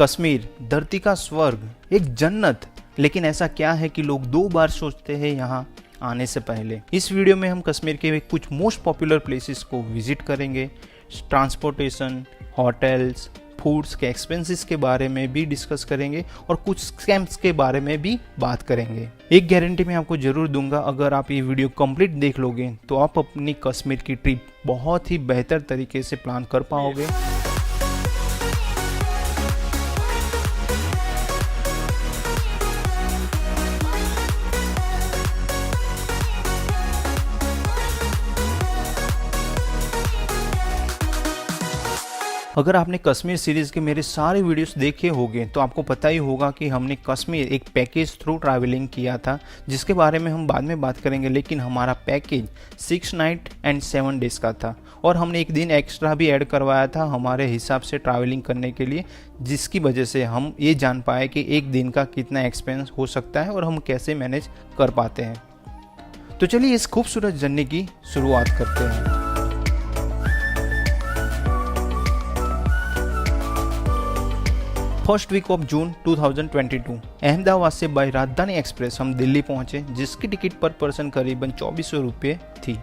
कश्मीर धरती का स्वर्ग, एक जन्नत। लेकिन ऐसा क्या है कि लोग 2 बार सोचते हैं यहाँ आने से पहले। इस वीडियो में हम कश्मीर के कुछ मोस्ट पॉपुलर प्लेसेस को विजिट करेंगे, ट्रांसपोर्टेशन, होटल्स, फूड्स के एक्सपेंसेस के बारे में भी डिस्कस करेंगे और कुछ स्कैम्स के बारे में भी बात करेंगे। एक गारंटी मैं आपको जरूर दूंगा, अगर आप ये वीडियो कंप्लीट देख लोगे तो आप अपनी कश्मीर की ट्रिप बहुत ही बेहतर तरीके से प्लान कर पाओगे। अगर आपने कश्मीर सीरीज़ के मेरे सारे वीडियोस देखे होंगे तो आपको पता ही होगा कि हमने कश्मीर एक पैकेज थ्रू ट्रैवलिंग किया था, जिसके बारे में हम बाद में बात करेंगे। लेकिन हमारा पैकेज 6 नाइट एंड 7 डेज़ का था और हमने एक दिन एक्स्ट्रा भी ऐड करवाया था हमारे हिसाब से ट्रैवलिंग करने के लिए, जिसकी वजह से हम ये जान पाए कि एक दिन का कितना एक्सपेंस हो सकता है और हम कैसे मैनेज कर पाते हैं। तो चलिए इस खूबसूरत जर्नी की शुरुआत करते हैं। First week of June 2022 Ahmedabad से बाय राजधानी एक्सप्रेस हम दिल्ली पहुंचे, जिसकी टिकट पर पर्सन करीबन 2400 रुपये थी।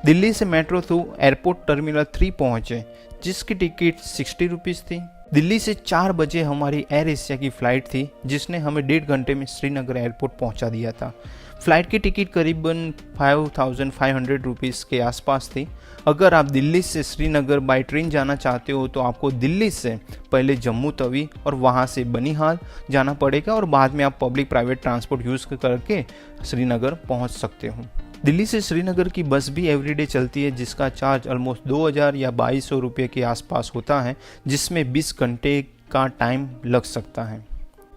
दिल्ली से मेट्रो थ्रू एयरपोर्ट टर्मिनल 3 पहुंचे, जिसकी टिकट 60 रुपीज़ थी। दिल्ली से 4 बजे हमारी एयर एशिया की फ़्लाइट थी, जिसने हमें 1.5 घंटे में श्रीनगर एयरपोर्ट पहुंचा दिया था। फ़्लाइट की टिकट करीबन 5500 रुपीज़ के आसपास थी। अगर आप दिल्ली से श्रीनगर बाय ट्रेन जाना चाहते हो तो आपको दिल्ली से पहले जम्मू तवी और वहां से बनिहाल जाना पड़ेगा और बाद में आप पब्लिक प्राइवेट ट्रांसपोर्ट यूज़ करके श्रीनगर पहुंच सकते हो। दिल्ली से श्रीनगर की बस भी एवरीडे चलती है, जिसका चार्ज ऑलमोस्ट 2000 या 2200 रुपये के आसपास होता है, जिसमें 20 घंटे का टाइम लग सकता है।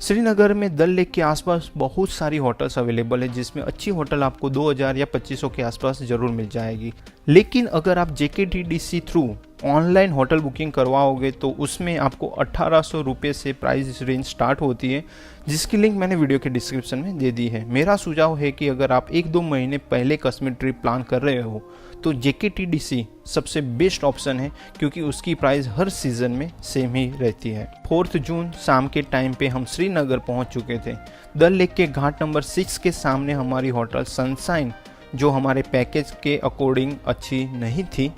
श्रीनगर में डल लेक के आसपास बहुत सारी होटल्स अवेलेबल है, जिसमें अच्छी होटल आपको 2000 या 2500 के आसपास ज़रूर मिल जाएगी। लेकिन अगर आप JKTDC through online hotel booking करवाओगे तो उसमें आपको 1800 रुपये से प्राइस रेंज स्टार्ट होती है, जिसकी लिंक मैंने वीडियो के डिस्क्रिप्शन में दे दी है। मेरा सुझाव है कि अगर आप 1-2 महीने पहले कश्मीर ट्रिप प्लान कर रहे हो तो JKTDC सबसे बेस्ट ऑप्शन है, क्योंकि उसकी प्राइस हर सीज़न में सेम ही रहती है। 4 जून शाम के टाइम पे हम श्रीनगर पहुंच चुके थे। डल लेक के घाट नंबर 6 के सामने हमारी होटल सनशाइन, जो हमारे पैकेज के अकॉर्डिंग अच्छी नहीं थी,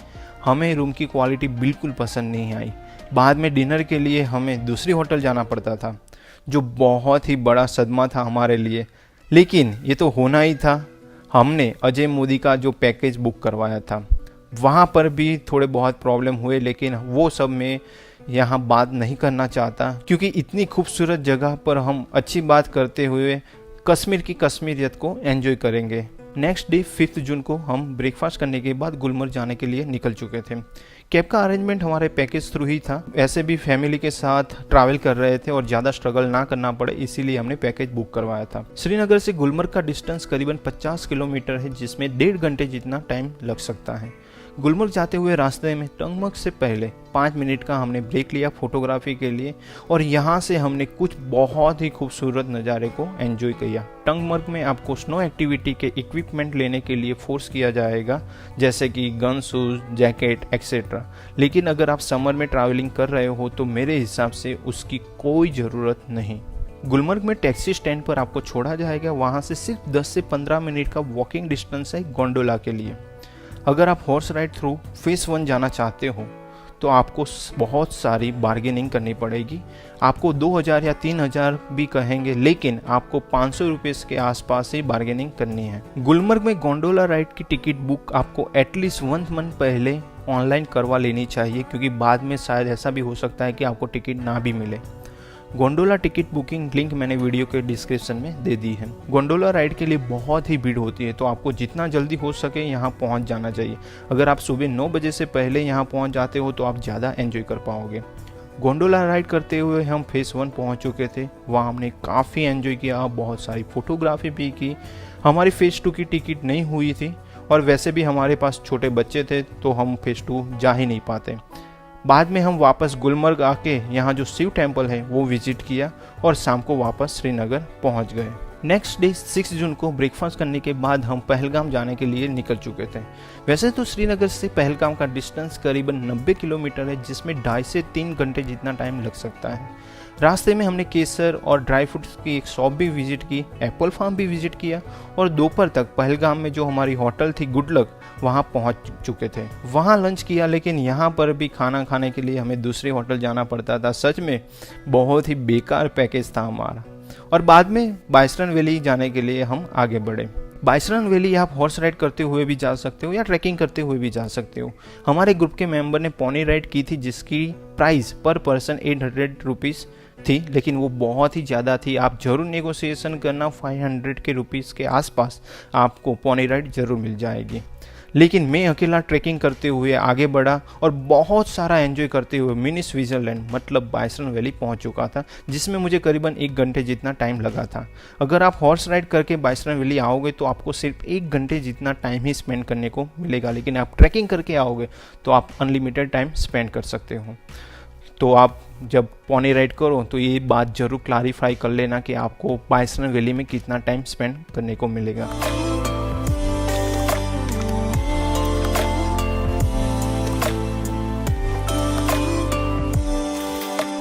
हमें रूम की क्वालिटी बिल्कुल पसंद नहीं आई। बाद में डिनर के लिए हमें दूसरी होटल जाना पड़ता था, जो बहुत ही बड़ा सदमा था हमारे लिए। लेकिन ये तो होना ही था, हमने अजय मोदी का जो पैकेज बुक करवाया था वहाँ पर भी थोड़े बहुत प्रॉब्लम हुए, लेकिन वो सब मैं यहाँ बात नहीं करना चाहता, क्योंकि इतनी खूबसूरत जगह पर हम अच्छी बात करते हुए कश्मीर की कश्मीरियत को एंजॉय करेंगे। नेक्स्ट डे 5 जून को हम ब्रेकफास्ट करने के बाद गुलमर्ग जाने के लिए निकल चुके थे। कैब का अरेंजमेंट हमारे पैकेज थ्रू ही था, ऐसे भी फैमिली के साथ ट्रैवल कर रहे थे और ज़्यादा स्ट्रगल ना करना पड़े, इसीलिए हमने पैकेज बुक करवाया था। श्रीनगर से गुलमर्ग का डिस्टेंस करीबन 50 किलोमीटर है, जिसमें 1.5 घंटे जितना टाइम लग सकता है। गुलमर्ग जाते हुए रास्ते में टंगमर्ग से पहले 5 मिनट का हमने ब्रेक लिया फोटोग्राफी के लिए, और यहाँ से हमने कुछ बहुत ही खूबसूरत नज़ारे को एंजॉय किया। टंगमर्ग में आपको स्नो एक्टिविटी के इक्विपमेंट लेने के लिए फोर्स किया जाएगा, जैसे कि गन, शूज़, जैकेट एक्सेट्रा। लेकिन अगर आप समर में ट्रैवलिंग कर रहे हो तो मेरे हिसाब से उसकी कोई ज़रूरत नहीं। गुलमर्ग में टैक्सी स्टैंड पर आपको छोड़ा जाएगा, वहाँ से सिर्फ 10 से 15 मिनट का वॉकिंग डिस्टेंस है गोंडोला के लिए। अगर आप हॉर्स राइड थ्रू फेस 1 जाना चाहते हो तो आपको बहुत सारी बार्गेनिंग करनी पड़ेगी। आपको 2000 या 3000 भी कहेंगे, लेकिन आपको 500 रुपये के आसपास ही बार्गेनिंग करनी है। गुलमर्ग में गोंडोला राइड की टिकट बुक आपको एटलीस्ट 1 मंथ पहले ऑनलाइन करवा लेनी चाहिए, क्योंकि बाद में शायद ऐसा भी हो सकता है कि आपको टिकट ना भी मिले। गोंडोला टिकट बुकिंग लिंक मैंने वीडियो के डिस्क्रिप्शन में दे दी है। गोंडोला राइड के लिए बहुत ही भीड़ होती है, तो आपको जितना जल्दी हो सके यहाँ पहुँच जाना चाहिए। अगर आप सुबह 9 बजे से पहले यहाँ पहुँच जाते हो तो आप ज़्यादा एंजॉय कर पाओगे। गोंडोला राइड करते हुए हम फेस 1 पहुँच चुके थे, वहाँ हमने काफ़ी एंजॉय किया, बहुत सारी फोटोग्राफी भी की। हमारी फेस 2 की टिकट नहीं हुई थी, और वैसे भी हमारे पास छोटे बच्चे थे तो हम फेस 2 जा ही नहीं पाते। बाद में हम वापस गुलमर्ग आके यहाँ जो शिव टेम्पल है वो विजिट किया और शाम को वापस श्रीनगर पहुँच गए। नेक्स्ट डे 6 जून को ब्रेकफास्ट करने के बाद हम पहलगाम जाने के लिए निकल चुके थे। वैसे तो श्रीनगर से पहलगाम का डिस्टेंस करीबन 90 किलोमीटर है, जिसमें 2.5 से 3 घंटे जितना टाइम लग सकता है। रास्ते में हमने केसर और ड्राई फ्रूट्स की एक शॉप भी विजिट की, एप्पल फार्म भी विजिट किया और दोपहर तक पहलगाम में जो हमारी होटल थी गुड लक, वहाँ पहुँच चुके थे। वहाँ लंच किया, लेकिन यहाँ पर भी खाना खाने के लिए हमें दूसरी होटल जाना पड़ता था। सच में बहुत ही बेकार पैकेज था हमारा। और बाद में बाइसरन वैली जाने के लिए हम आगे बढ़े। बाइसरन वैली आप हॉर्स राइड करते हुए भी जा सकते हो या ट्रैकिंग करते हुए भी जा सकते हो। हमारे ग्रुप के मेंबर ने पोनी राइड की थी जिसकी प्राइस पर पर्सन 800 रुपीज़ थी, लेकिन वो बहुत ही ज़्यादा थी। आप जरूर नेगोशिएशन करना, 500 के रुपीज़ के आसपास आपको पोनी राइड ज़रूर मिल जाएगी। लेकिन मैं अकेला ट्रैकिंग करते हुए आगे बढ़ा और बहुत सारा एंजॉय करते हुए मिनी स्विट्ज़रलैंड मतलब बाइसरन वैली पहुंच चुका था, जिसमें मुझे करीबन 1 घंटे जितना टाइम लगा था। अगर आप हॉर्स राइड करके बाइसरन वैली आओगे तो आपको सिर्फ 1 घंटे जितना टाइम ही स्पेंड करने को मिलेगा, लेकिन आप ट्रैकिंग करके आओगे तो आप अनलिमिटेड टाइम स्पेंड कर सकते हो। तो आप जब पोनी राइड करो तो ये बात ज़रूर क्लैरिफाई कर लेना कि आपको बाइसरन वैली में कितना टाइम स्पेंड करने को मिलेगा।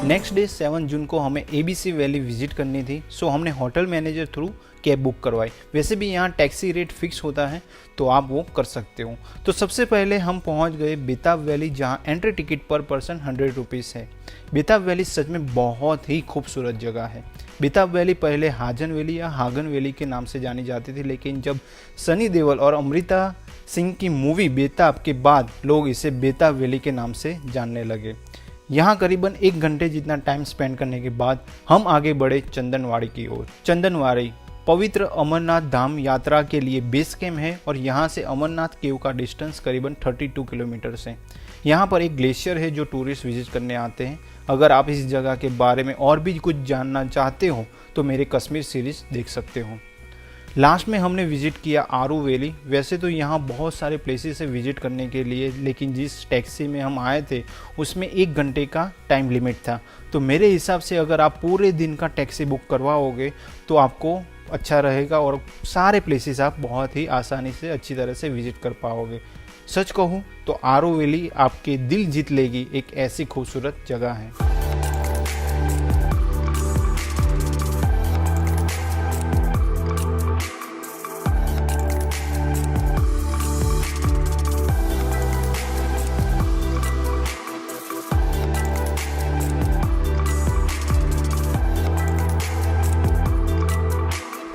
नेक्स्ट डे 7 जून को हमें ABC वैली विजिट करनी थी, सो हमने hotel manager through cab book करवाई। वैसे भी यहाँ टैक्सी रेट फिक्स होता है तो आप वो कर सकते हो। तो सबसे पहले हम पहुँच गए बेताब वैली, जहाँ एंट्री टिकट पर पर्सन 100 रुपीज़ है। बेताब वैली सच में बहुत ही खूबसूरत जगह है। बेताब वैली पहले हाजन वैली या हागन वैली के नाम से जानी जाती थी, लेकिन जब सनी देओल और अमृता सिंह की मूवी बेताब के बाद लोग इसे बेताब वैली के नाम से जानने लगे। यहाँ करीबन 1 घंटे जितना टाइम स्पेंड करने के बाद हम आगे बढ़े चंदनवाड़ी की ओर। चंदनवाड़ी पवित्र अमरनाथ धाम यात्रा के लिए बेस कैम्प है और यहाँ से अमरनाथ केव का डिस्टेंस करीबन 32 किलोमीटर है। यहाँ पर एक ग्लेशियर है जो टूरिस्ट विजिट करने आते हैं। अगर आप इस जगह के बारे में और भी कुछ जानना चाहते हो तो मेरे कश्मीर सीरीज देख सकते हो। लास्ट में हमने विजिट किया आरू वैली। वैसे तो यहाँ बहुत सारे प्लेसेस है विजिट करने के लिए, लेकिन जिस टैक्सी में हम आए थे उसमें 1 घंटे का टाइम लिमिट था। तो मेरे हिसाब से अगर आप पूरे दिन का टैक्सी बुक करवाओगे तो आपको अच्छा रहेगा और सारे प्लेसेस आप बहुत ही आसानी से अच्छी तरह से विजिट कर पाओगे। सच कहूँ तो आरू वैली आपके दिल जीत लेगी, एक ऐसी खूबसूरत जगह है।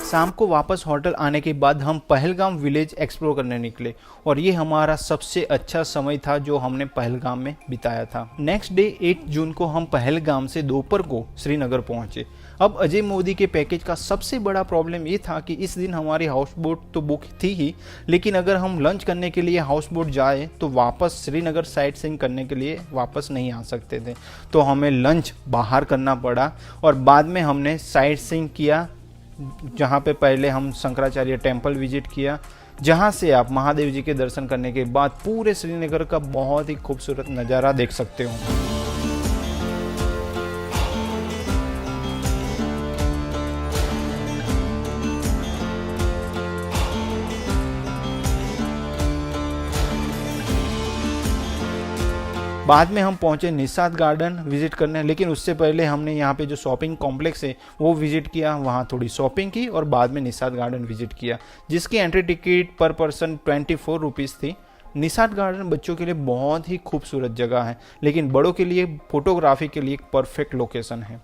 शाम को वापस होटल आने के बाद हम पहलगाम विलेज एक्सप्लोर करने निकले और ये हमारा सबसे अच्छा समय था जो हमने पहलगाम में बिताया था। नेक्स्ट डे 8 जून को हम पहलगाम से दोपहर को श्रीनगर पहुंचे। अब अजय मोदी के पैकेज का सबसे बड़ा प्रॉब्लम ये था कि इस दिन हमारी हाउस बोट तो बुक थी ही, लेकिन अगर हम लंच करने के लिए हाउस बोट जाए तो वापस श्रीनगर साइट सीइंग करने के लिए वापस नहीं आ सकते थे। तो हमें लंच बाहर करना पड़ा और बाद में हमने साइट सीइंग किया, जहाँ पे पहले हम शंकराचार्य टेम्पल विजिट किया, जहाँ से आप महादेव जी के दर्शन करने के बाद पूरे श्रीनगर का बहुत ही खूबसूरत नज़ारा देख सकते हो। बाद में हम पहुंचे निषाद गार्डन विजिट करने, लेकिन उससे पहले हमने यहाँ पे जो शॉपिंग कॉम्प्लेक्स है वो विजिट किया, वहाँ थोड़ी शॉपिंग की और बाद में निषाद गार्डन विजिट किया, जिसकी एंट्री टिकट पर पर्सन 24 रुपीज़ थी। निषाद गार्डन बच्चों के लिए बहुत ही खूबसूरत जगह है, लेकिन बड़ों के लिए फोटोग्राफी के लिए एक परफेक्ट लोकेशन है।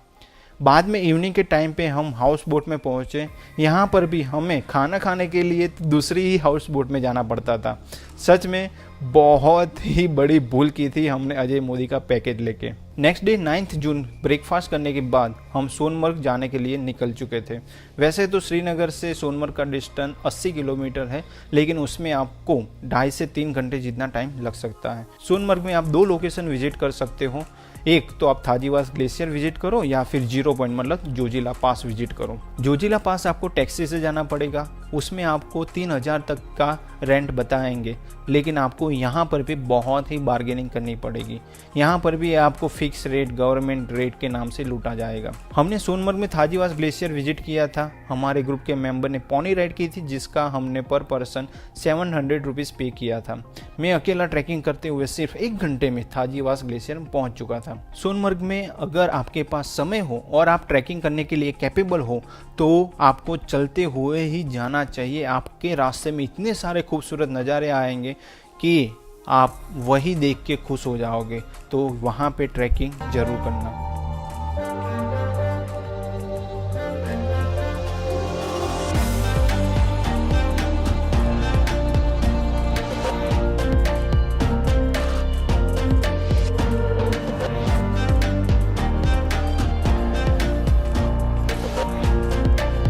बाद में इवनिंग के टाइम पे हम हाउस बोट में पहुँचे। यहाँ पर भी हमें खाना खाने के लिए दूसरी ही हाउस बोट में जाना पड़ता था। सच में बहुत ही बड़ी भूल की थी हमने अजय मोदी का पैकेज लेके। नेक्स्ट डे 9 जून ब्रेकफास्ट करने के बाद हम सोनमर्ग जाने के लिए निकल चुके थे। वैसे तो श्रीनगर से सोनमर्ग का डिस्टेंस 80 किलोमीटर है, लेकिन उसमें आपको 2.5 से 3 घंटे जितना टाइम लग सकता है। सोनमर्ग में आप 2 लोकेशन विजिट कर सकते हो। एक तो आप थाजीवास ग्लेशियर विजिट करो या फिर 0 पॉइंट मतलब जोजिला पास विजिट करो। जोजिला पास आपको टैक्सी से जाना पड़ेगा, उसमें आपको 3000 तक का रेंट बताएंगे, लेकिन आपको यहाँ पर भी बहुत ही बार्गेनिंग करनी पड़ेगी। यहाँ पर भी आपको फिक्स रेट गवर्नमेंट रेट के नाम से लूटा जाएगा। हमने सोनमर्ग में थाजीवास ग्लेशियर विजिट किया था। हमारे ग्रुप के मेंबर ने पोनी राइड की थी, जिसका हमने पर पर्सन 700 रुपीज़ पे किया था। मैं अकेला ट्रैकिंग करते हुए सिर्फ 1 घंटे में थाजीवास ग्लेशियर पहुँच चुका था। सोनमर्ग में अगर आपके पास समय हो और आप ट्रैकिंग करने के लिए कैपेबल हो तो आपको चलते हुए ही जाना चाहिए। आपके रास्ते में इतने सारे खूबसूरत नज़ारे आएंगे कि आप वही देख के खुश हो जाओगे। तो वहाँ पे ट्रैकिंग ज़रूर करना।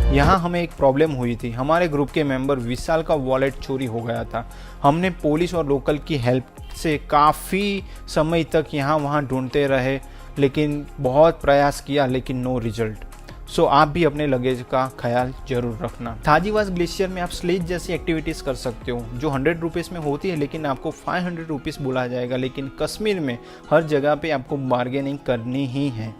यहाँ हमें एक प्रॉब्लम हुई थी। हमारे ग्रुप के मेंबर विशाल का वॉलेट चोरी हो गया था। हमने पुलिस और लोकल की हेल्प से काफ़ी समय तक यहाँ वहाँ ढूंढते रहे, लेकिन बहुत प्रयास किया लेकिन नो रिजल्ट। सो आप भी अपने लगेज का ख्याल जरूर रखना। थाजीवास ग्लेशियर में आप स्लेज जैसी एक्टिविटीज़ कर सकते हो जो 100 रुपीज़ में होती है, लेकिन आपको 500 रुपीज़ बोला जाएगा। लेकिन कश्मीर में हर जगह पे आपको बार्गेनिंग करनी ही है।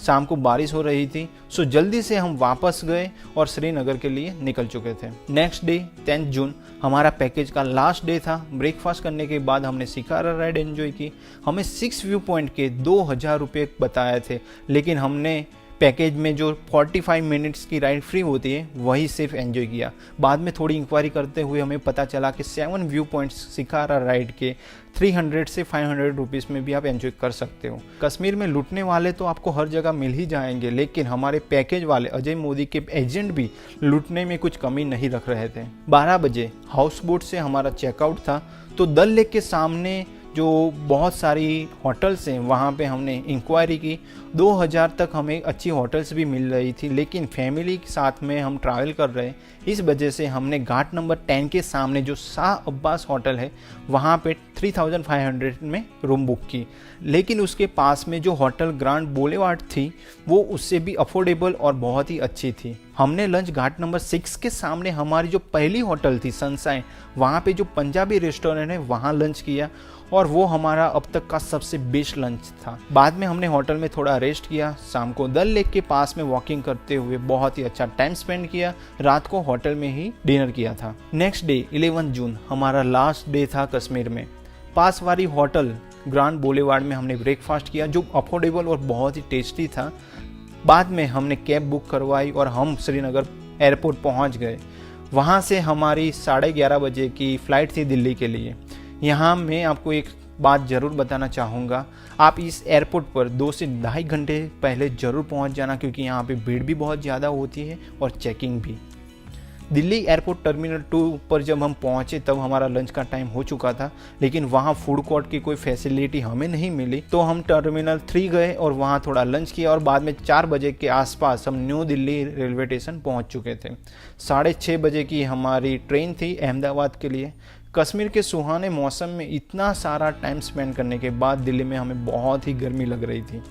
शाम को बारिश हो रही थी, सो जल्दी से हम वापस गए और श्रीनगर के लिए निकल चुके थे। नेक्स्ट डे 10 जून हमारा पैकेज का लास्ट डे था। ब्रेकफास्ट करने के बाद हमने शिकारा राइड एंजॉय की। हमें 6 व्यू पॉइंट के 2000 रुपये बताए थे, लेकिन हमने पैकेज में जो 45 मिनट्स की राइड फ्री होती है वही सिर्फ एंजॉय किया। बाद में थोड़ी इंक्वायरी करते हुए हमें पता चला कि 7 व्यू पॉइंट्स शिकारा राइड के 300 से 500 रुपीज़ में भी आप एंजॉय कर सकते हो। कश्मीर में लूटने वाले तो आपको हर जगह मिल ही जाएंगे, लेकिन हमारे पैकेज वाले अजय मोदी के एजेंट भी लूटने में कुछ कमी नहीं रख रहे थे। 12 बजे हाउस बोट से हमारा चेकआउट था, तो डल लेक के सामने जो बहुत सारी होटल्स हैं वहाँ पे हमने इंक्वायरी की। 2000 तक हमें अच्छी होटल्स भी मिल रही थी, लेकिन फैमिली के साथ में हम ट्रैवल कर रहे, इस वजह से हमने घाट नंबर 10 के सामने जो शाह अब्बास होटल है वहाँ पे 3500 में रूम बुक की। लेकिन उसके पास में जो होटल ग्रांड बोलेवार्ड थी वो उससे भी अफोर्डेबल और बहुत ही अच्छी थी। हमने लंच घाट नंबर 6 के सामने हमारी जो पहली होटल थी सनशाइन, वहाँ पे जो पंजाबी रेस्टोरेंट है वहाँ लंच किया और वो हमारा अब तक का सबसे बेस्ट लंच था। बाद में हमने होटल में थोड़ा रेस्ट किया। शाम को डल लेक के पास में वॉकिंग करते हुए बहुत ही अच्छा टाइम स्पेंड किया। रात को होटल में ही डिनर किया था। नेक्स्ट डे 11 जून हमारा लास्ट डे था कश्मीर में। पास वाली होटल ग्रांड बोलेवार्ड में हमने ब्रेकफास्ट किया जो अफोर्डेबल और बहुत ही टेस्टी था। बाद में हमने कैब बुक करवाई और हम श्रीनगर एयरपोर्ट पहुंच गए। वहां से हमारी 11:30 बजे की फ़्लाइट थी दिल्ली के लिए। यहाँ मैं आपको एक बात ज़रूर बताना चाहूँगा, आप इस एयरपोर्ट पर 2 से 2.5 घंटे पहले ज़रूर पहुँच जाना, क्योंकि यहाँ पे भीड़ भी बहुत ज़्यादा होती है और चेकिंग भी। दिल्ली एयरपोर्ट टर्मिनल 2 पर जब हम पहुंचे तब हमारा लंच का टाइम हो चुका था, लेकिन वहां फूड कोर्ट की कोई फैसिलिटी हमें नहीं मिली। तो हम टर्मिनल 3 गए और वहां थोड़ा लंच किया और बाद में 4 बजे के आसपास हम न्यू दिल्ली रेलवे स्टेशन पहुंच चुके थे। 6:30 बजे की हमारी ट्रेन थी अहमदाबाद के लिए। कश्मीर के सुहाने मौसम में इतना सारा टाइम स्पेंड करने के बाद दिल्ली में हमें बहुत ही गर्मी लग रही थी।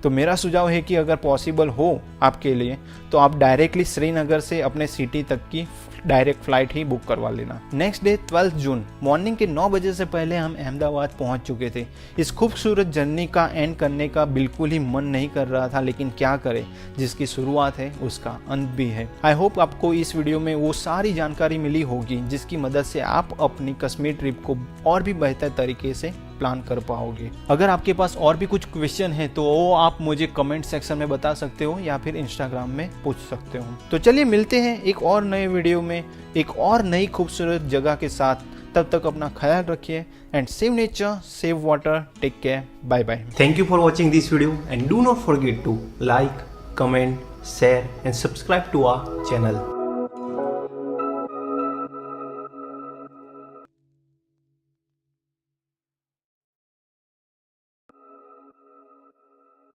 तो मेरा सुझाव है कि अगर पॉसिबल हो आपके लिए तो आप डायरेक्टली श्रीनगर से अपने सिटी तक की डायरेक्ट फ्लाइट ही बुक करवा लेना। नेक्स्ट डे 12 जून मॉर्निंग के 9 बजे से पहले हम अहमदाबाद पहुंच चुके थे। इस खूबसूरत जर्नी का एंड करने का बिल्कुल ही मन नहीं कर रहा था, लेकिन क्या करें, जिसकी शुरुआत है उसका अंत भी है। आई होप आपको इस वीडियो में वो सारी जानकारी मिली होगी जिसकी मदद से आप अपनी कश्मीर ट्रिप को और भी बेहतर तरीके से प्लान कर पाओगे। अगर आपके पास और भी कुछ क्वेश्चन है तो वो आप मुझे कमेंट सेक्शन में बता सकते हो या फिर इंस्टाग्राम में पूछ सकते हो। तो चलिए मिलते हैं एक और नए वीडियो में एक और नई खूबसूरत जगह के साथ। तब तक अपना ख्याल रखिए and save nature, save water, take care, bye bye. Thank you for watching this video and do not forget to like, comment, share and subscribe to our channel.